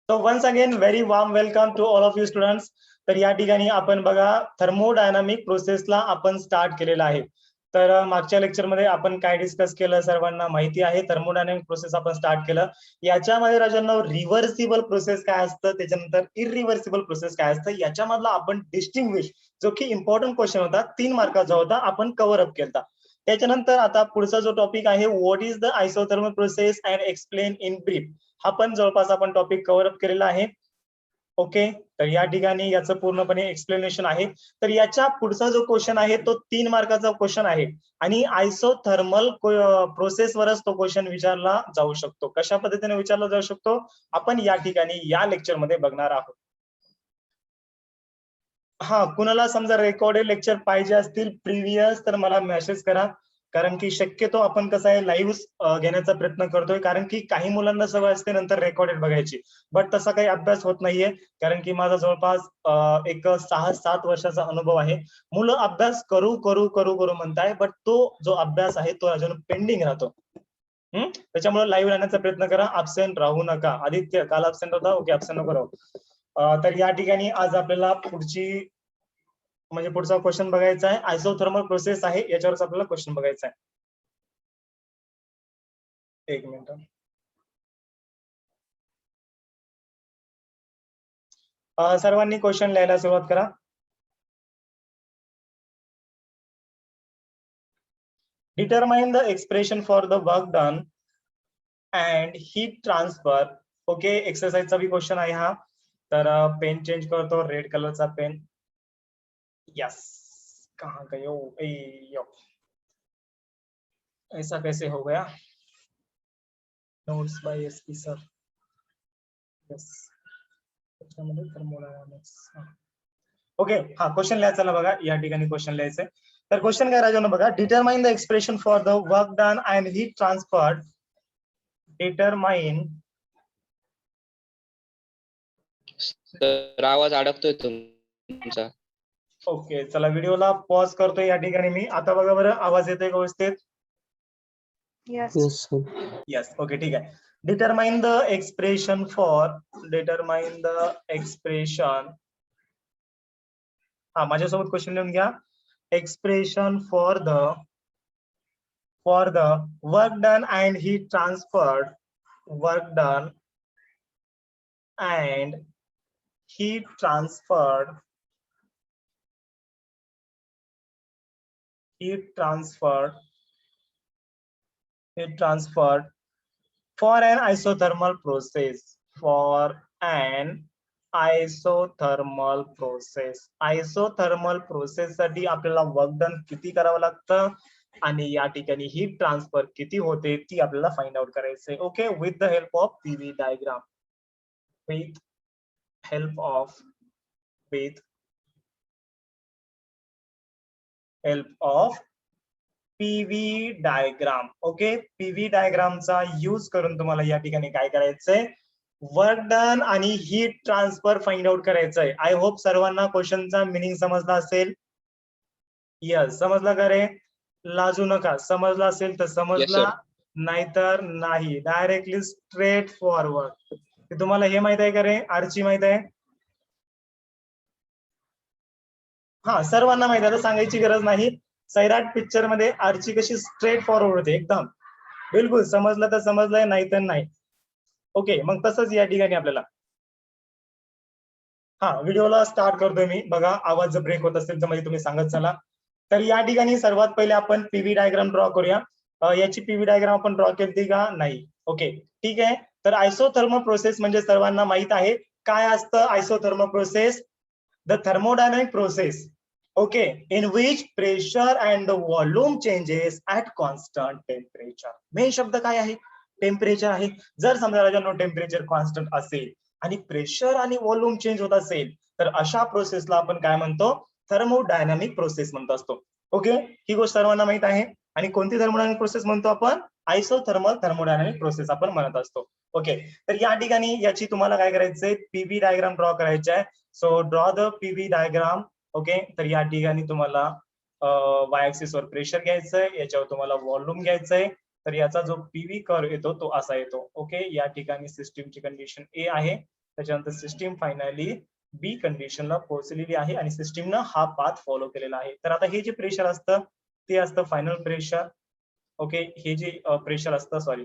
So once again, very warm welcome to all of you students. तर या ठिकाणी आपण बघा थर्मोडायनामिक प्रोसेसला आपण स्टार्ट केलेला आहे. तर मागच्या लेक्चरमध्ये आपण काय डिस्कस केलं सर्वांना माहिती आहे. थर्मोडायनामिक प्रोसेस आपण स्टार्ट केलं. याच्यामध्ये राजांनो रिव्हर्सिबल प्रोसेस काय असतं, त्याच्यानंतर इरिव्हर्सिबल प्रोसेस काय असतं, याच्यामधला आपण डिस्टिंग्विश जो की इम्पॉर्टंट क्वेश्चन होता 3 मार्काचा होता, आपण कव्हर अप केला. त्याच्यानंतर आता पुढचा जो टॉपिक आहे what is the isothermal process and explain in brief, हा पण जवळपास आपण टॉपिक कव्हर अप केलेला आहे. ओके, तर या ठिकाणी याचं पूर्णपणे एक्सप्लेनेशन आहे. तर याच्या पुढचा जो क्वेश्चन आहे तो 3 मार्काचा क्वेश्चन आहे आणि आयसोथर्मल प्रोसेसवरच तो क्वेश्चन विचारला जाऊ शकतो. कशा पद्धतीने विचारला जाऊ शकतो आपण या ठिकाणी या लेक्चर मध्ये बघणार आहोत. हा, कुणाला समजा रेकॉर्डेड लेक्चर पाहिजे असतील प्रिव्हियस तर मला मेसेज करा, कारण की शक्यतो आपण कसं आहे लाईव्ह घेण्याचा प्रयत्न करतोय, कारण की काही मुलांना सवय असते नंतर रेकॉर्डेड बघायची, बट तसा काही अभ्यास होत नाहीये. कारण की माझा जवळपास एक 6-7 वर्षाचा अनुभव आहे. मुलं अभ्यास करू करू करू करू म्हणताय, बट तो जो अभ्यास आहे तो अजून पेंडिंग राहतो. त्याच्यामुळे लाईव्ह राहण्याचा प्रयत्न करा, अब्सेंट राहू नका. आदित्य काल अब्सेंट होता, ओके अब्सेंट नको राहू. तर या ठिकाणी आज आपल्याला पुढचा क्वेश्चन बघायचा आहे. आयसोथर्मल प्रोसेस आहे, याच्यावरच आपल्याला क्वेश्चन बघायचा आहे. एक मिनिट. सर्वांनी क्वेश्चन लिहायला सुरुवात करा. Determine the expression for the work done and heat transfer. Okay, एक्सरसाइजचा भी क्वेश्चन आहे हा. तर पेन चेंज करतो, रेड कलरचा पेन. यस, कहाँ गए हो? यो, ऐसा कैसे हो गया? Notes by SP sir. Yes, त्याच्यामध्ये थर्मोडायनामिक्स. ओके, हा क्वेश्चन लिहायचा ना बघा, या ठिकाणी क्वेश्चन लिहायचंय. तर क्वेश्चन काय राजांनो बघा, determine the expression for the work done and heat transferred. Determine. Sir आवाज अडकतोय तुमचा. ओके, चला व्हिडिओला पॉज करतोय या ठिकाणी मी. आता बघा बरं, आवाज येतोय व्यवस्थित? Yes. यस, ओके, ठीक आहे. Determine the expression for, determine the expression. हा, माझ्यासोबत क्वेश्चन लिहून घ्या. Expression for the work done and heat transferred. Work done and heat transferred. Heat transferred for an isothermal process. For an isothermal process. Isothermal process साठी आपल्याला work done किती करावं लागतं आणि या ठिकाणी हीट ट्रान्सफर किती होते ती आपल्याला फाइंड आउट करायचंय. Okay, with the help of PV diagram. with help of PV diagram. Okay, PV डायग्रामचा यूज करून तुम्हाला या ठिकाणी काय करायचंय, वर्क डन आणि हीट ट्रान्सफर फाइंड आउट करायचंय. आय होप सर्वांना क्वेश्चनचा मिनिंग समजला असेल. यस, समजला का रे? लाजू नका, समजला असेल तर समजला, नाहीतर नाही. Directly straight forward. तुम्हाला हे माहित आहे का रे, आर्ची माहित आहे? हा, सर्वांना माहित आहे, सांगायची गरज नाही. सैराट पिक्चर मध्ये आर्ची कशी स्ट्रेट फॉरवर्ड होते एकदम. बिलकुल, समजलं तर समजलंय, नाही तर नाही. ओके, मग तसंच या ठिकाणी आपल्याला. हा, व्हिडिओला स्टार्ट करतोय मी. बघा, आवाज जर ब्रेक होत असेल तर म्हणजे तुम्ही सांगत चला. तर या ठिकाणी सर्वात पहिले आपण पीव्ही डायग्राम ड्रॉ करूया. याची पीव्ही डायग्राम आपण ड्रॉ केली का? नाही. ओके, ठीक आहे. तर आयसोथर्मल प्रोसेस म्हणजे सर्वांना माहित आहे काय असतं isothermal process. The thermodynamic process, okay, in which pressure and the volume changes at constant temperature. Main शब्द काय आहे? टेम्परेचर आहे. जर समजा राजांनो टेम्परेचर कॉन्स्टंट असेल आणि प्रेशर आणि व्हॉल्यूम चेंज होत असेल तर अशा प्रोसेसला आपण काय म्हणतो? थर्मोडायनामिक प्रोसेस म्हणतो असतो. ओके, ही गोष्ट सर्वांना माहित आहे. आणि कोणती थर्मोडायनामिक प्रोसेस म्हणतो आपण? आयसोथर्मल थर्मोडायनामिक प्रोसेस आपण म्हणत असतो. ओके, तर या ठिकाणी याची तुम्हाला काय करायचंय, पीव्ही डायग्राम ड्रॉ करायचा आहे. So draw the PV diagram. Okay, तर या ठिकाणी तुम्हाला वाय ऍक्सिस वर प्रेशर घ्यायचंय, याच्यावर तुम्हाला व्हॉल्यूम घ्यायचंय. तर याचा जो पीव्ही कर्व येतो तो असा येतो. ओके, या ठिकाणी सिस्टीमची कंडिशन ए आहे त्याच्यानंतर सिस्टीम फायनली बी कंडिशनला पोहोचलेली आहे आणि सिस्टीमनं हा पाथ फॉलो केलेला आहे. तर आता हे जे प्रेशर असतं ते असतं फायनल प्रेशर. ओके, हे जे प्रेशर असतं, सॉरी,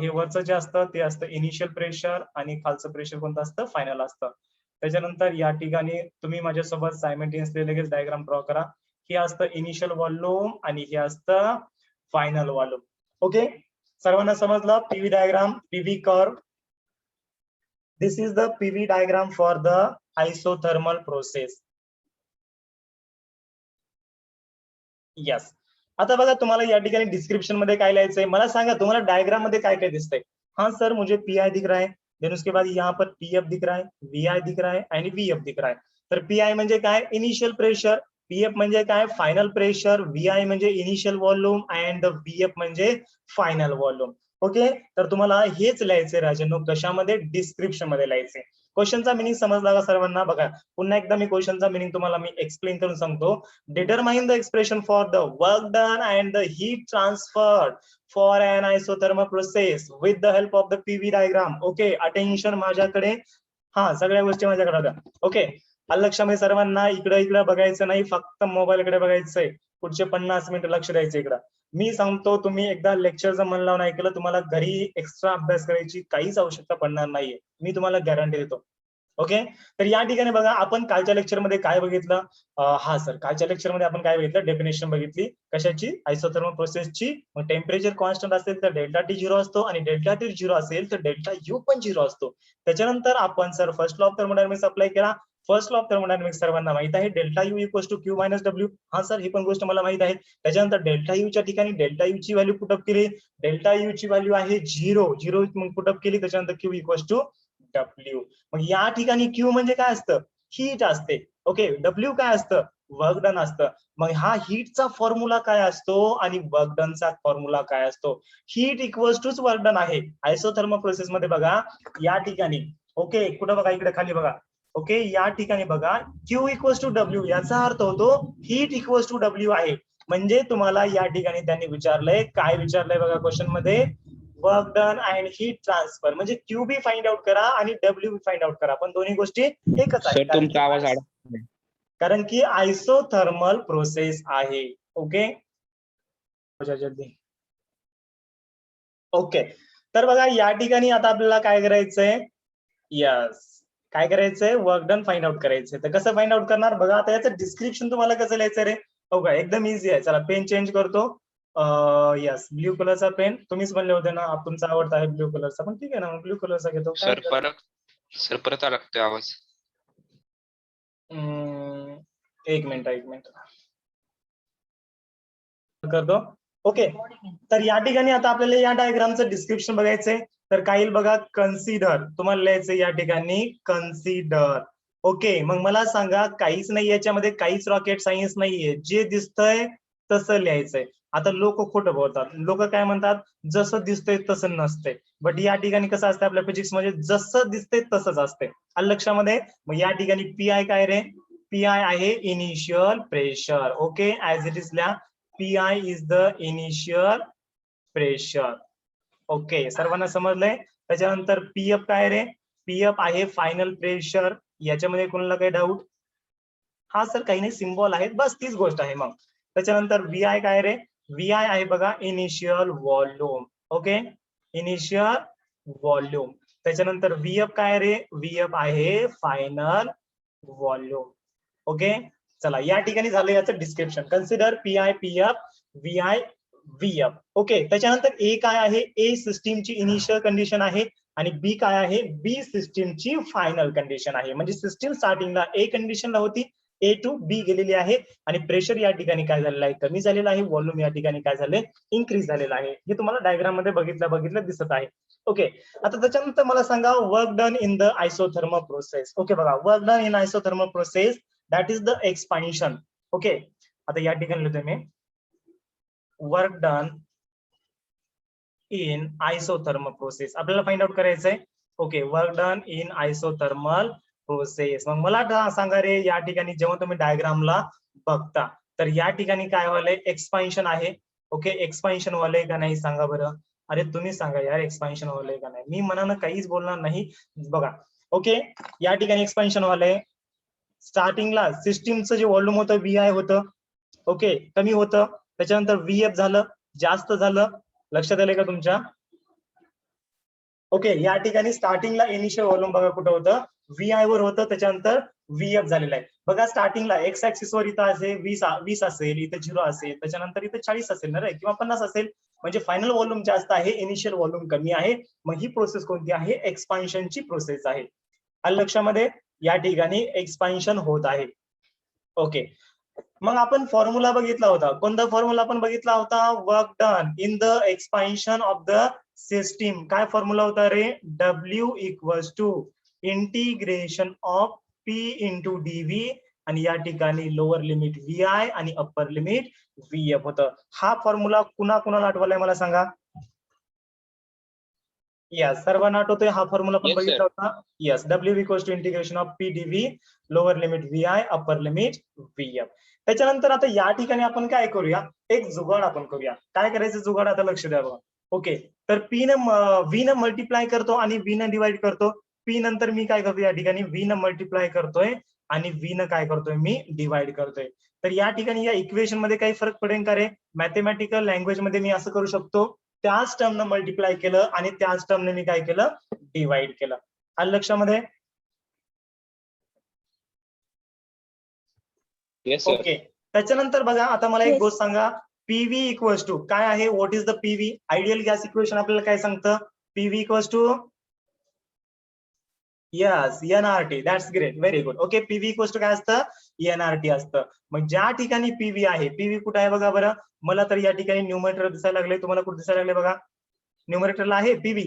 हे वरचं जे असतं ते असतं इनिशियल प्रेशर आणि खालचं प्रेशर कोणतं असतं, फायनल असतं. त्याच्यानंतर या ठिकाणी तुम्ही माझ्यासोबत सायमल्टेनियसली लगेच डायग्राम ड्रॉ करा. हे असतं इनिशियल व्हॉल्यूम आणि हे असतं फायनल व्हॉल्यूम. ओके, सर्वांना समजलं PV diagram, PV curve. This is the PV diagram for the isothermal process. Yes. आता बघा तुम्हाला या ठिकाणी डिस्क्रिप्शन मध्ये काय लिहायचंय मला सांगा, तुम्हाला डायग्राम मध्ये काय काय दिसतंय? हाँ सर मुझे पीआई दिख रहा है, देन उसके बाद यहाँ पर पीएफ दिख रहा है, वीआई दिख रहा है आणि वीएफ दिख रहा है. तर पीआय म्हणजे काय, इनिशियल प्रेशर, पीएफ म्हणजे काय, फायनल प्रेशर, वीआय म्हणजे इनिशियल व्हॉल्यूम अँड वीएफ म्हणजे फायनल व्हॉल्यूम. ओके, तर तुम्हाला हेच लिहायचंय राजांनो, कशामध्ये, डिस्क्रिप्शन मध्ये लिहायचंय. क्वेश्चनचा मिनिंग समजला का सर्वांना? बघा पुन्हा एकदा मी क्वेश्चनचा मिनिंग तुम्हाला मी एक्सप्लेन करून सांगतो. Determine the expression for the work done and the heat transferred for an isothermal process with the help of the PV diagram. Okay, attention माझ्याकडे, हा सगळ्या गोष्टी माझ्याकडे होत्या. ओके, लक्षामध्ये सर्वांना, इकडे इकडे बघायचं नाही, फक्त मोबाईल कडे बघायचंय. पुढचे 50 मिनिटं लक्ष द्यायचं इकडं. मी सांगतो, तुम्ही एकदा लेक्चरचं मन लावून ऐकलं, तुम्हाला घरी एक्स्ट्रा अभ्यास करायची काहीच आवश्यकता पडणार नाहीये, मी तुम्हाला गॅरंटी देतो. ओके, तर या ठिकाणी बघा आपण कालच्या लेक्चरमध्ये काय बघितलं, हा सर कालच्या लेक्चरमध्ये आपण काय बघितलं, डेफिनेशन बघितली कशाची, आयसोथर्मल प्रोसेसची. मग टेम्परेचर कॉन्स्टंट असेल तर डेल्टा टी 0 असतो आणि डेल्टा टी 0 असेल तर डेल्टा यू पण 0 असतो. त्याच्यानंतर आपण sir first law of thermodynamics apply केला. फर्स्ट लॉ ऑफ थर्मोडायनामिक्स सर्वांना माहित आहे, delta U equals to Q minus W. हा सर ही पण गोष्ट मला माहित आहे. त्याच्यानंतर डेल्टा यू च्या ठिकाणी डेल्टा यू ची व्हॅल्यू पुटअप केली, डेल्टा यू ची व्हॅल्यू आहे 0 मग पुटअप केली. त्याच्यानंतर क्यू इक्वल्स टू डब्ल्यू. मग या ठिकाणी क्यू म्हणजे काय असतं, हीट असते. ओके, डब्ल्यू काय असतं, वर्क डन असतं. मग हा हीटचा फॉर्म्युला काय असतो आणि वर्क डनचा फॉर्म्युला काय असतो, heat equals to work done आहे आयसोथर्मल प्रोसेस मध्ये. बघा या ठिकाणी, ओके कुठं बघा, इकडे खाली बघा. ओके, या ठिकाणी बघा क्यू इक्वल्स टू डब्ल्यू, याचा अर्थ होतो हीट इक्वल्स टू डब्ल्यू आहे. म्हणजे तुम्हाला या ठिकाणी त्यांनी विचारलंय, काय विचारलंय बघा क्वेश्चन मध्ये, work done and heat transfer. म्हणजे क्यू बी फाइंड आउट करा आणि डब्ल्यू बी फाइंड आउट करा, पण दोन्ही गोष्टी एकच सर तुमचा आवाज आहे, कारण की आयसोथर्मल प्रोसेस आहे. ओके ओके, तर बघा या ठिकाणी आता आपल्याला काय करायचंय, यस काय करायचंय, वर्क डन फाइंड आउट करायचंय. तर कसं फाइंड आउट करणार बघा, आता याचं डिस्क्रिप्शन तुम्हाला कसं लिहायचं रे, हो का, एकदम इझी आहे. चला पेन चेंज करतो. यस, ब्ल्यू कलरचा पेन, तुम्हीच म्हणले होते ना तुमचा आवडता आहे ब्ल्यू कलरचा, पण ठीक आहे ना, ब्ल्यू कलरचा घेतो. सर परत लागतोय आवाज. एक मिनिट करतो. ओके, तर या ठिकाणी आता आपल्याला या डायग्रामचं डिस्क्रिप्शन बघायचंय. तर काही बघा, कन्सिडर तुम्हाला लिहायचं या ठिकाणी, कन्सिडर. ओके, मग मला सांगा, काहीच नाही याच्यामध्ये, काहीच रॉकेट सायन्स नाहीये, जे दिसतंय तसं लिहायचंय. आता लोक खोटं बोलतात, लोक काय म्हणतात, जसं दिसतंय तसं नसतंय. बट या ठिकाणी कसं असतं आपल्या फिजिक्स मध्ये, जसं दिसतंय तसंच असतंय. लक्षामध्ये, मग या ठिकाणी पीआय काय रे, पीआय आहे initial pressure. Okay, as it is लिहा, P I is the initial pressure. Okay, सर्वांना समजलंय. त्याच्यानंतर पीएफ काय रे, पीएफ आहे फायनल प्रेशर. याच्यामध्ये कोणाला काही डाऊट? हा सर काही नाही, सिम्बॉल आहेत, बस तीच गोष्ट आहे. मग त्याच्यानंतर व्हीआय काय रे, व्हीआय आहे बघा initial volume. Okay, initial volume. त्याच्यानंतर व्हीएफ काय रे, व्हीएफ आहे फायनल व्हॉल्यूम. ओके, चला या ठिकाणी झालं याचं description. Consider PI, PF, VI, VF. Okay, त्याच्यानंतर ए काय आहे, ए सिस्टीमची इनिशियल कंडिशन आहे आणि बी काय आहे, बी सिस्टीमची फायनल कंडिशन आहे. म्हणजे सिस्टीम स्टार्टिंगला ए कंडिशनला होती, ए टू बी गेलेली आहे आणि प्रेशर या ठिकाणी काय झालेलं आहे, कमी झालेलं आहे. व्हॉल्यूम या ठिकाणी काय झाले, इन्क्रीज झालेलं आहे. हे तुम्हाला डायग्राम मध्ये बघितलं दिसत आहे. ओके, आता त्याच्यानंतर मला सांगा, work done in the isothermal process. Okay बघा, work done in isothermal process, that is the expansion. Okay, आता या ठिकाणी लिहितोय मी, work done in isothermal process आपल्याला फाइंड आउट करायचंय. Okay, work done in isothermal process. मग मला सांगा रे, या ठिकाणी जेव्हा तुम्ही डायग्रामला बघता तर या ठिकाणी काय व्हायलंय, एक्सपान्शन आहे. ओके, एक्सपान्शन व्हायलंय का नाही सांगा बरं. अरे तुम्ही सांगा यार एक्सपान्शन व्हायलंय का नाही, मी मनानं काहीच बोलणार नाही. बघा ओके, या ठिकाणी एक्सपान्शन व्हायलंय. स्टार्टिंगला सिस्टीमचं जे व्हॉल्यूम होतं VI होतं, ओके, कमी होतं, त्याच्यानंतर VF झालं, जास्त झालं. लक्षात आलंय का तुमच्या? ओके, या ठिकाणी स्टार्टिंगला इनिशियल व्हॉल्यूम बघा कुठं होतं, VI वर होतं, त्याच्यानंतर VF झालेलं आहे. बघा स्टार्टिंगला एक्स ऍक्सिस वर इथं असेल 20 असेल, इथे 0 असेल, त्याच्यानंतर इथे 40 असेल ना रे, किंवा 50 असेल. म्हणजे फायनल व्हॉल्यूम जास्त आहे, इनिशियल व्हॉल्यूम कमी आहे. मग ही प्रोसेस कोणती आहे? एक्सपान्शनची प्रोसेस आहे. आलं लक्षामध्ये? या ठिकाणी एक्सपान्शन होत आहे. ओके, मग आपण फॉर्म्युला बघितला होता. कोणता फॉर्म्युला आपण बघितला होता? Work done in the expansion of the system. काय फॉर्म्युला होता रे? W equals to integration of P into DV, आणि या ठिकाणी लोअर लिमिट VI आणि अप्पर लिमिट VF होतं. हा फॉर्म्युला कुणाला आठवलाय मला सांगा? यस, सर्वांना आठवतोय हा फॉर्म्युला पण Yes, sir. बघितला होता. Yes, W equals to integration of P DV, lower limit VI, upper limit VF. त्याच्यानंतर आता या ठिकाणी आपण काय करूया? एक जुगाड आपण करूया. काय करायचं जुगाड? आता लक्ष द्या बघा. ओके, तर V न मल्टिप्लाय करतो आणि V न डिवाइड करतो. P नंतर मी काय करतो? या ठिकाणी V न मल्टिप्लाय करतोय आणि V न काय करतोय? मी डिवाइड करतोय. तर या ठिकाणी या इक्वेशन मध्ये काही फरक पडेल का रे? मॅथमॅटिकल लँग्वेज मध्ये मी असं करू शकतो, त्याच टर्मनं मल्टिप्लाय केलं आणि त्याच टर्मने मी काय केलं? डिवाइड केलं. आलं लक्षामध्ये? Yes, sir. ओके, त्याच्यानंतर बघा आता मला एक Yes. गोष्ट सांगा. PV इक्वल्स टू काय आहे? What is the PV? Ideal gas equation आपल्याला काय सांगतं? PV equals to yes NRT. That's great, very good. Okay, PV equals to काय असतं? NRT असतं. मग ज्या ठिकाणी PV आहे, PV कुठे आहे बघा बरं. मला तर या ठिकाणी न्यूमरेटर दिसायला लागले, तुम्हाला कुठे दिसायला लागले बघा? न्यूमरेटरला आहे PV.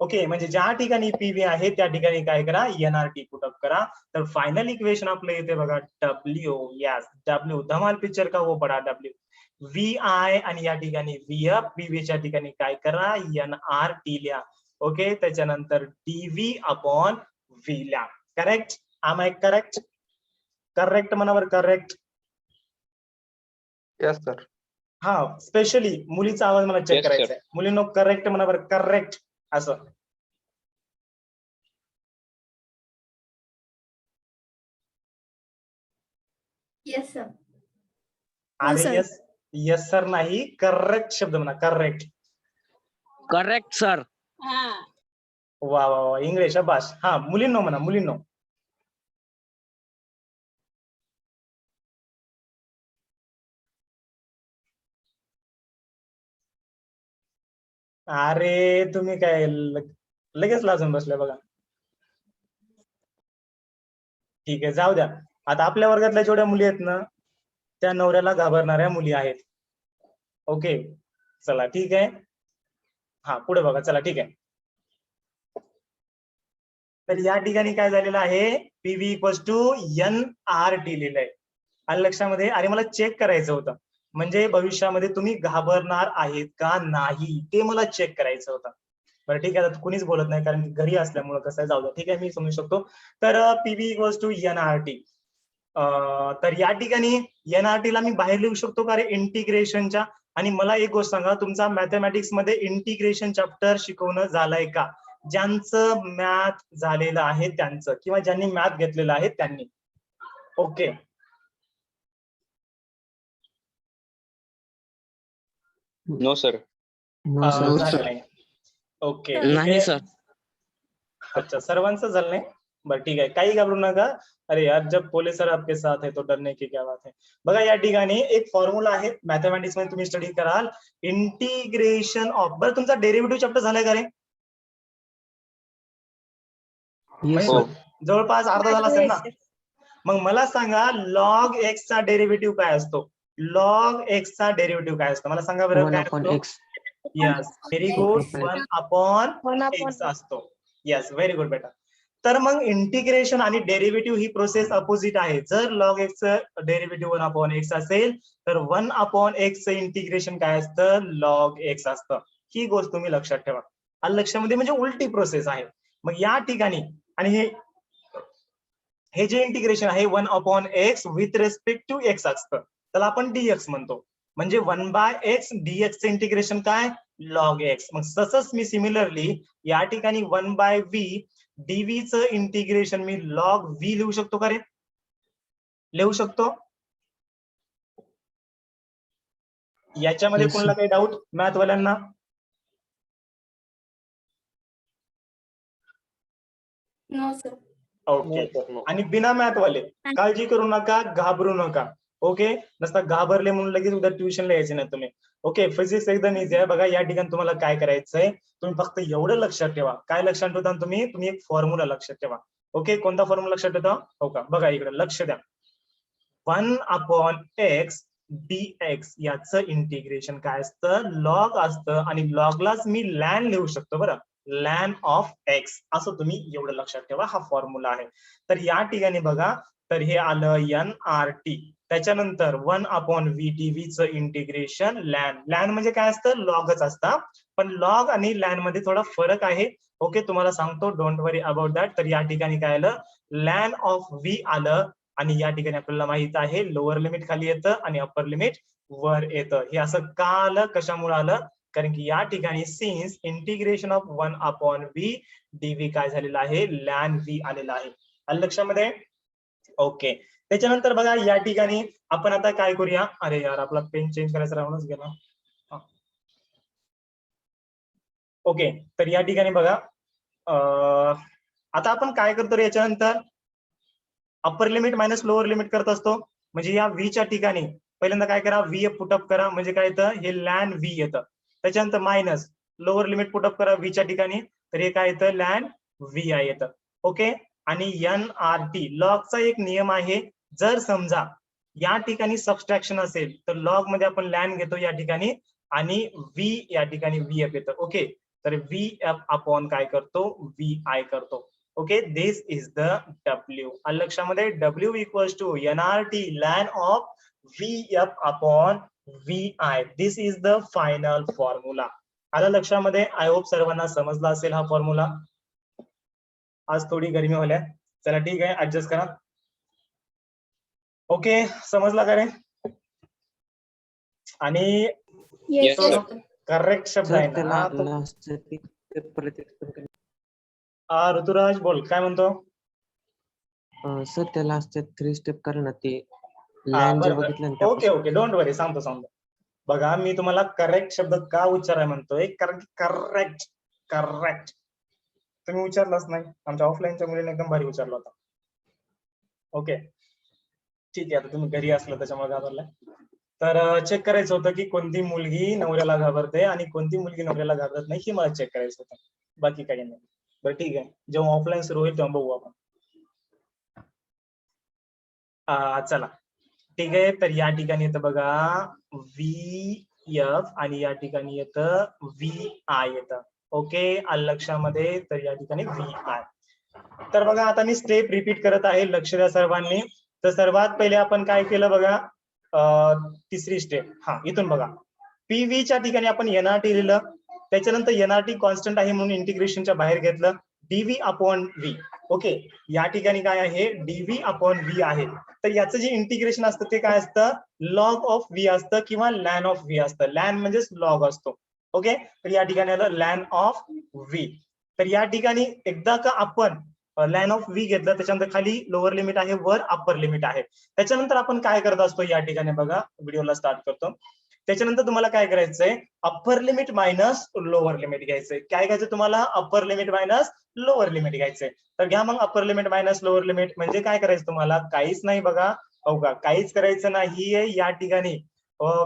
ओके, म्हणजे ज्या ठिकाणी PV आहे त्या ठिकाणी काय करा? NRT पुटअप करा. तर फायनल इक्वेशन आपलं येते बघा W. यस, W धमाल पिक्चर का वो बडा W. VI आणि या ठिकाणी VF. PV च्या ठिकाणी काय करा? NRT लिहा. ओके, त्याच्यानंतर DV अपॉन V लिहा. करेक्ट? आम आय करेक्ट? करेक्ट मनावर करेक्ट. Yes, sir. हा, स्पेशली मुलीचा आवाज मला चेक Yes, sir. करायचा आहे. मुलींनो करेक्ट मनावर करेक्ट असं. Yes, sir. अरे sir. यस, यस सर नाही, करेक्ट शब्द म्हणा, करेक्ट. Correct sir. वा वा वा, इंग्लिश शाबास. हा, मुलींनो म्हणा, मुलींनो. अरे तुम्ही काय लगेच लाजून बसले बघा. ठीक आहे, जाऊ द्या. आता आपल्या वर्गातल्या जेवढ्या मुली आहेत ना, त्या नवऱ्याला घाबरणाऱ्या मुली आहेत. ओके, चला ठीक आहे. हा, पुढे बघा, चला ठीक आहे. तर या ठिकाणी काय झालेलं आहे? PV इक्वल्स टू NRT लिहिलंय. आलं लक्षामध्ये? अरे मला चेक करायचं होतं, म्हणजे भविष्यामध्ये तुम्ही घाबरणार आहेत का नाही ते मला चेक करायचं होतं. बरं ठीक आहे, आता कुणीच बोलत नाही कारण घरी असल्यामुळे कसं आहे, जाऊ द्या. ठीक आहे, मी समजू शकतो. तर PV इक्वल्स टू NRT. तर या ठिकाणी NRT ला मी बाहेर लिहू शकतो का रे इंटिग्रेशनच्या? आणि मला एक गोष्ट सांगा, तुमचा मॅथमॅटिक्स मध्ये इंटिग्रेशन चॅप्टर शिकवणं झालंय का? ज्यांचं मॅथ झालेलं आहे त्यांचं, किंवा ज्यांनी मॅथ घेतलेलं आहे त्यांनी. Okay, No, sir. No, sir. झालं नाही. ओके, नाही सर. अच्छा, सर्वांचं झालं नाही. बरं ठीक आहे, काही घाबरू नका. अरे यार, जब पोले सर आपके साथ है तो डरने की क्या बात है. बघा या ठिकाणी एक फॉर्म्युला आहे मॅथमॅटिक्स मध्ये, तुम्ही स्टडी कराल इंटिग्रेशन ऑफ. बरं तुमचा डेरिव्हेटिव्ह चॅप्टर झालाय का रे? Yes, हो. sir. जवळपास अर्धा झाला असेल ना. मग मला सांगा लॉग एक्स चा डेरिव्हेटिव्ह काय असतो? लॉग एक्स चा डेरिव्हेटिव्ह काय असतो? मला सांगा बरं. 1 काय upon असतो? X. Yes, very good. 1 upon 1 upon x असतो. यस, व्हेरी गुड बेटा. तर मग इंटिग्रेशन आणि डेरिव्हेटिव्ह ही प्रोसेस अपोजिट आहे. जर log x derivative 1 upon x असेल तर 1 अपॉन एक्स इंटिग्रेशन काय असतं? लॉग एक्स असतं. ही गोष्ट तुम्ही लक्षात ठेवा. आलं लक्षामध्ये? म्हणजे उलटी प्रोसेस आहे. मग या ठिकाणी आणि हे जे इंटिग्रेशन आहे 1 upon X with respect to X असतं, त्याला आपण dx म्हणतो. म्हणजे 1 बाय एक्स dx चे इंटिग्रेशन काय? Log X. मग तसंच मी सिमिलरली या ठिकाणी 1/v dv च इंटिग्रेशन मी लॉग v लिहू शकतो का रे? लिहू शकतो? याच्यामध्ये Yes, कोणाला sir. काही डाऊट मॅथ वाल्यांना? No, sir. ओके. आणि बिना मॅथ वाले काळजी करू नका, घाबरू नका. ओके, नसता घाबरले म्हणून लगेच उद्या ट्युशनला यायचे नाही तुम्ही. ओके, फिजिक्स एकदम इझी आहे. बघा या ठिकाणी तुम्हाला काय करायचंय, तुम्ही फक्त एवढं लक्षात ठेवा. काय लक्षात ठेवता तुम्ही एक फॉर्म्युला लक्षात ठेवा. ओके, कोणता फॉर्म्युला लक्षात ठेवता? हो का, बघा इकडे लक्ष द्या. 1/x dx याचं इंटिग्रेशन काय असतं? लॉग असतं. आणि लॉगलाच मी लॅन लिहू शकतो बरं, लॅन ऑफ एक्स, असं तुम्ही एवढं लक्षात ठेवा. हा फॉर्म्युला आहे. तर या ठिकाणी बघा, तर हे आलं NRT. त्याच्यानंतर 1/v dv चं इंटिग्रेशन लॅन म्हणजे काय असतं? लॉगच असतं. पण लॉग आणि लॅन मध्ये थोडा फरक आहे. ओके, तुम्हाला सांगतो, डोंट वरी अबाउट दॅट. तर या ठिकाणी काय आलं? लॅन ऑफ v आलं. आणि या ठिकाणी आपल्याला माहित आहे लोअर लिमिट खाली येतं आणि अप्पर लिमिट वर येतं. हे असं का आलं? कशामुळे आलं? कारण की या ठिकाणी since integration of 1/v dv काय झालेलं आहे? लॅन v आलेला आहे. आलं लक्षामध्ये? ओके, त्याच्यानंतर बघा या ठिकाणी आपण आता काय करूया? अरे यार, आपला पेन चेंज करायचा राहूनच गेला. ओके, तर या ठिकाणी बघा, आता आपण काय करतो रे याच्यानंतर? Upper limit minus lower limit करत असतो. म्हणजे या v च्या ठिकाणी पहिल्यांदा काय करा? vf पुटअप करा. म्हणजे काय येतं? हे लॅन v येतं. त्याच्यानंतर मायनस लोअर लिमिट पुटअप करा v च्या ठिकाणी, तर हे काय येतं? लॅन vi येतं. ओके, आणि NRT लॉगचा एक नियम आहे. जर समजा या ठिकाणी सबस्ट्रॅक्शन असेल तर लॉग मध्ये आपण लॅन घेतो या ठिकाणी, आणि v या ठिकाणी vf येतं. ओके, तर vf अपॉन काय करतो? vi करतो. Okay, this is the W. लक्षामध्ये W equals to NRT ln of VF upon VI. This is the final formula. आलं लक्षामध्ये? आय होप सर्वांना समजला असेल हा फॉर्म्युला. आज थोडी गरमी होल्या, चला ठीक आहे, ऍडजस्ट करा. ओके, समजला का रे? आणि Yes, Yes, sir. sir. Correct शब्द आहे Sir, त्याला ना तो. last चं ते परत explain करा. ऋतुराज बोल, काय म्हणतो? Sir, त्या last 3 स्टेप करा ना, ते हा, लॅन जे बरं बघितलं ना बरं. ओके त्यापासून. ओके, डोंट वरी, सांगतो. बघा, मी तुम्हाला करेक्ट शब्द का उच्चाराय म्हणतोय? कारण की करेक्ट तुम्ही उच्चारलाच नाही. आमच्या ऑफलाईनच्या मुलीने एकदम भारी उच्चारला होता. ओके, ठीक आहे, आता तुम्ही घरी असलं त्याच्यामुळे घाबरलाय. तर चेक करायचं होतं की कोणती मुलगी नवऱ्याला घाबरते आणि कोणती मुलगी नवऱ्याला घाबरत नाही, हे मला चेक करायचं होतं. बाकी काही नाही. बरं ठीक आहे, जेव्हा ऑफलाईन सुरू होईल तेव्हा बघू आपण. चला ठीक आहे, तर या ठिकाणी येतं बघा VF आणि या ठिकाणी येतं VI येतं. ओके, आलं लक्षामध्ये? तर या ठिकाणी VI. तर बघा, आता मी स्टेप रिपीट करत आहे, लक्ष द्या सर्वांनी. तर सर्वात पहिले आपण काय केलं बघा, तिसरी स्टेप. हा, इथून बघा, PV च्या ठिकाणी आपण NRT लिहिलं. त्याच्यानंतर NRT कॉन्स्टंट आहे म्हणून इंटिग्रेशनच्या बाहेर घेतलं, dv अपॉन v. ओके, या ठिकाणी काय आहे? dv अपॉन v आहे. तर याचं जे इंटिग्रेशन असतं ते काय असतं? लॉग ऑफ v असतं किंवा लॅन ऑफ v असतं. लॅन म्हणजेच लॉग असतो. ओके, तर या ठिकाणी आलं लॅन ऑफ v. तर या ठिकाणी एकदा का आपण लॅन ऑफ v घेतलं, त्याच्यानंतर खाली लोअर लिमिट आहे, वर अप्पर लिमिट आहे. त्याच्यानंतर आपण काय करत असतो या ठिकाणी बघा, व्हिडिओला स्टार्ट करतो. त्याच्यानंतर तुम्हाला काय करायचंय? Upper limit minus lower limit घ्यायचंय. काय घ्यायचं तुम्हाला? Upper limit minus lower limit घ्यायचंय. तर घ्या मग upper limit minus lower limit. म्हणजे काय करायचं तुम्हाला? काहीच नाही बघा, हो का, काहीच करायचं नाहीये. या ठिकाणी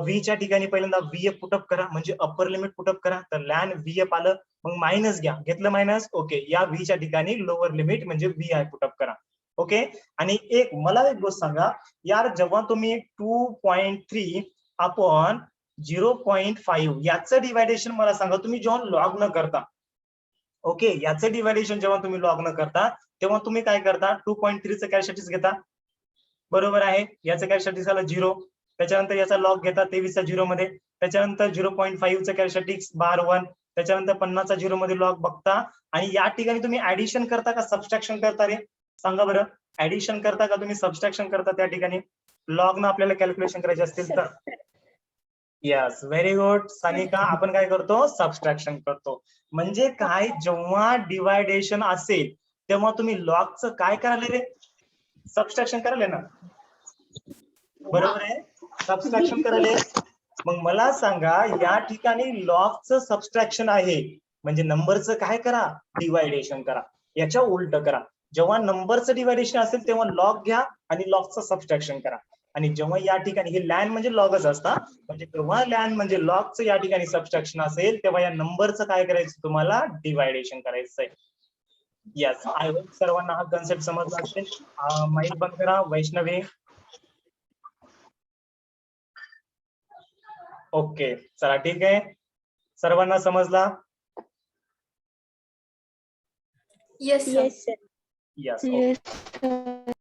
v च्या ठिकाणी पहिल्यांदा vf पुटअप करा, म्हणजे अप्पर लिमिट पुटअप करा. तर लॅन vf आलं, मग मायनस घ्या, घेतलं मायनस. ओके, या v च्या ठिकाणी लोअर लिमिट म्हणजे vi पुटअप करा. ओके, आणि मला एक गोष्ट सांगा यार, जेव्हा तुम्ही 2.3 अपॉन 0.5 याचं डिवायडेशन मला सांगा, तुम्ही जेव्हा लॉग न करता, ओके, याचं डिवायडेशन जेव्हा तुम्ही लॉग न करता, तेव्हा तुम्ही काय करता? 2.3 चं कॅल्शियटिक्स घेता, बरोबर आहे. याचं कॅल्शियटिक्स आलं 0. त्याच्यानंतर याचा लॉग घेता 23 चा 0 मध्ये. त्याच्यानंतर 0.5 चं कॅल्शियटिक्स बार 1. त्याच्यानंतर 50 चा 0 मध्ये लॉग बघता, आणि या ठिकाणी तुम्ही ऍडिशन करता का सबस्ट्रॅक्शन करता रे? सांगा बरं, ऍडिशन करता का तुम्ही सबस्ट्रॅक्शन करता? त्या ठिकाणी लॉग न आपल्याला कॅल्क्युलेशन करायचे असतील तर यस, व्हेरी गुड सानिका. आपण काय करतो? सबस्ट्रॅक्शन करतो. म्हणजे काय, जेव्हा डिवायडेशन असेल तेव्हा तुम्ही लॉगचं काय कराल रे? सबस्ट्रॅक्शन कराल ना, बरोबर आहे? सबस्ट्रॅक्शन कराल. मग मला सांगा, या ठिकाणी लॉगचं सबस्ट्रॅक्शन आहे म्हणजे नंबरचं काय करा? डिवायडेशन करा. याच्या उलट करा. जेव्हा नंबरचं डिवायडेशन असेल तेव्हा लॉग घ्या आणि लॉगचं सबस्ट्रॅक्शन करा. आणि जेव्हा या ठिकाणी हे लॅन म्हणजे लॉगच असतात, म्हणजे जेव्हा लॅन म्हणजे लॉगचं या ठिकाणी सबस्ट्रॅक्शन असेल तेव्हा या नंबरचं काय करायचं? तुम्हाला डिवायडेशन करायचंय. यस, आय होप सर्वांना हा कन्सेप्ट समजला असेल. माईक बंद करा वैष्णवी. ओके, चला ठीक आहे. सर्वांना समजला? Yes, sir. Yes, sir. Yes. Yes, sir.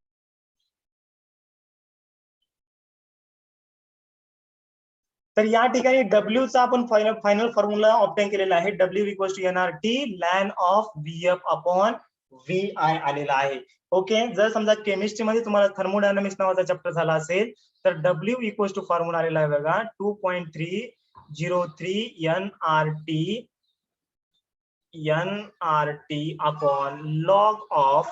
तर या ठिकाणी W चा आपण फायनल फॉर्म्युला ऑब्टेन केलेला आहे. W equals to NRT ln of VF upon VI आलेला आहे. ओके, जर समजा केमिस्ट्री मध्ये तुम्हाला थर्मोडायनामिक्स नावाचा चॅप्टर झाला असेल तर W इक्वल्स टू फॉर्म्युला आलेला आहे बघा 2.303 NRT upon log of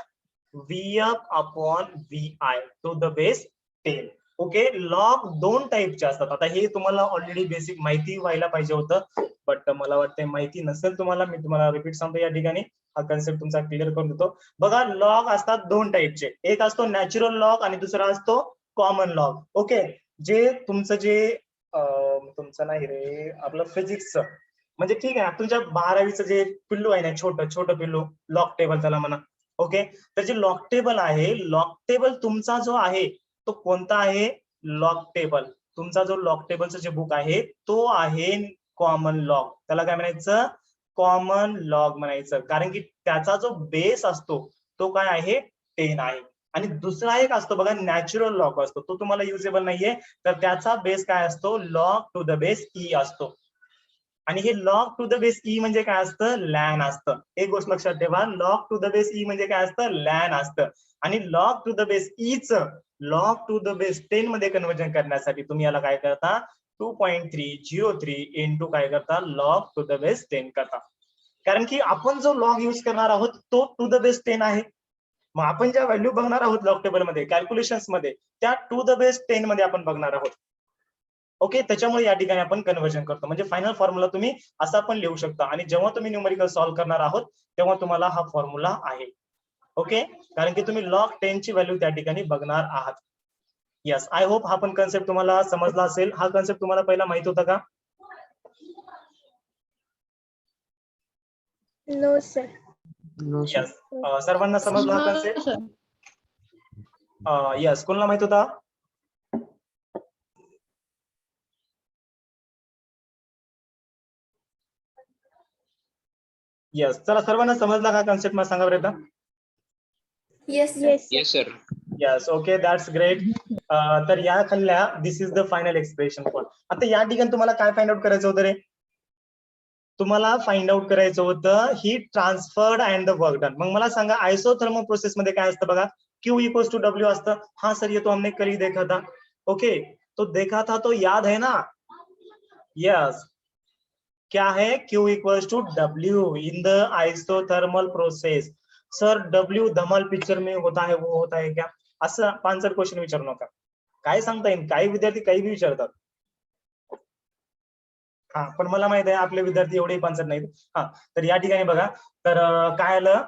VF upon VI to the base 10. Okay, log दोन टाईपचे असतात. आता हे तुम्हाला ऑलरेडी बेसिक माहिती व्हायला पाहिजे होतं, बट मला वाटतं माहिती नसेल तुम्हाला. मी तुम्हाला रिपीट सांगतो या ठिकाणी, हा कन्सेप्ट तुमचा क्लिअर करून देतो. बघा, लॉग असतात दोन टाईपचे. एक असतो नॅचरल लॉग आणि दुसरा असतो कॉमन लॉग. ओके, जे तुमचं तुमचं नाही रे, आपलं फिजिक्सचं म्हणजे ठीक आहे, तुमच्या 12वीचं जे पिल्लू आहे ना, छोटं पिल्लू, लॉग टेबल त्याला म्हणा. ओके, तर जे लॉग टेबल आहे, लॉग टेबल तुमचा जो आहे तो कोणता आहे? Log table. तुमचा जो लॉग टेबलचा जे बुक आहे तो आहे कॉमन लॉग. त्याला काय म्हणायचं? कॉमन लॉग म्हणायचं, कारण की त्याचा जो बेस असतो तो काय आहे? 10 आहे. आणि दुसरा एक असतो बघा, नॅचरल लॉग असतो, तो तुम्हाला युजेबल नाहीये, तर त्याचा बेस काय असतो? Log to the base E असतो. आणि हे log to the base E म्हणजे काय असतं? लॅन असतं. एक गोष्ट लक्षात ठेवा, log to the base E म्हणजे काय असतं? लॅन असतं. आणि log to the base each log to the base 10 मध्ये कन्वर्जन करण्यासाठी तुम्ही याला काय करता? 2.303 इंटू काय करता? लॉग टू द बेस 10 करता. कारण की आपण जो लॉग यूज करणार आहोत तो टू द बेस 10 आहे. मग आपण ज्या व्हॅल्यू बघणार आहोत लॉग टेबल मध्ये, कॅल्क्युलेशन्स मध्ये, त्या टू द बेस 10 मध्ये आपण बघणार आहोत. ओके, त्याच्यामुळे या ठिकाणी आपण कन्वर्जन करतो. म्हणजे फायनल फॉर्म्युला तुम्ही असा पण लिहू शकता. आणि जेव्हा तुम्ही न्यूमेरिकल सॉल्व्ह करणार आहोत तेव्हा तुम्हाला हा फॉर्म्युला आहे. ओके, कारण की तुम्ही लॉग 10 ची व्हॅल्यू त्या ठिकाणी बघणार आहात. यस, आय होप हा पण कन्सेप्ट तुम्हाला समजला असेल. हा कन्सेप्ट तुम्हाला पहिला माहित होता का? No, sir. No, sir. Yes, सर्वांना समजला हा कन्सेप्ट? यस, कोणाला माहित होता? यस, चला सर्वांना समजला का कन्सेप्ट? मला सांगा बरं एकदा. Yes, sir. Yes, sir. Yes, sir. Yes, okay, that's great. तर या खाल्ल्या this is the final expression for. आता या ठिकाणी तुम्हाला काय फाइंड आउट करायचं होतं रे? तुम्हाला फाइंड आउट करायचं होतं heat transferred and the work done. मग मला सांगा, आयसोथर्मल प्रोसेस मध्ये काय असतं बघा? Q इक्वल्स टू W असतं. हाँ सर, ये तो हमने कल ही देखा था. ओके, तो देखा था तो याद है ना? यस, क्या है? Q equals to W in the isothermal process. Sir, W धमाल पिक्चर में होता है, वो होता है क्या? असं पांचट क्वेश्चन विचारू नका. काय सांगता येईल, काही विद्यार्थी काही बी विचारतात. हा, पण मला माहित आहे आपले विद्यार्थी एवढे पांचट नाहीत. हा, तर या ठिकाणी बघा, तर काय आलं?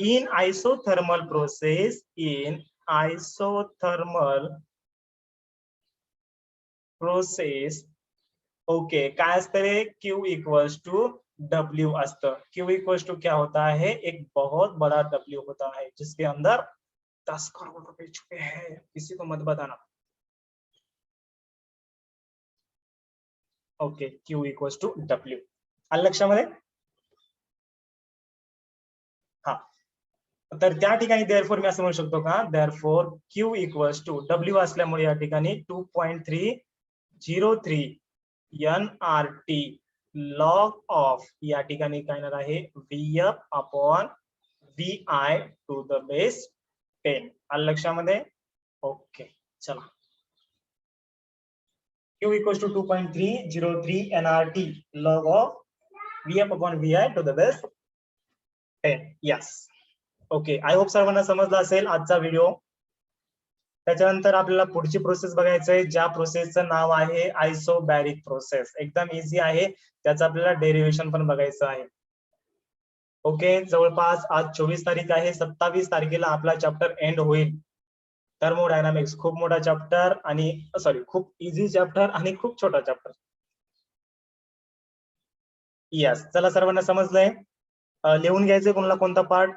In isothermal process, in isothermal process, okay, काय असतं रे? Q इक्वल्स टू W असतं. Q इक्वल्स टू क्या होता है? एक बहुत बड़ा W होता है जिसके अंदर 10 करोड़ रुपए छुपे हैं, किसी को मत बताना. Okay, Q equals to W. आलं लक्षामध्ये? हा, तर त्या ठिकाणी देअरफॉर मी असं म्हणू शकतो का? Therefore Q equals to W असल्यामुळे या ठिकाणी 2.303 NRT लॉग ऑफ या ठिकाणी काय येणार आहे? VF upon VI to the base 10. आलं लक्षामध्ये? ओके, चला. Q equals to 2.303 nRT log of VF upon VI to the base 10. Yes. Okay, I hope सर्वांना समजला असेल आजचा व्हिडिओ. त्याच्यानंतर आपल्याला पुढची प्रोसेस बघायचं आहे, ज्या प्रोसेसचं नाव आहे आयसोबॅरिक प्रोसेस. एकदम इझी आहे, त्याचं आपल्याला डेरिव्हेशन पण बघायचं आहे. ओके, जवळपास आज 24 तारीख आहे, 27 तारखेला आपला चॅप्टर एंड होईल. थर्मोडायनामिक्स खूप मोठा चॅप्टर आणि खूप इझी चॅप्टर आणि खूप छोटा चॅप्टर. यस, चला सर्वांना समजलंय. लिहून घ्यायचंय कोणाला कोणता पार्ट.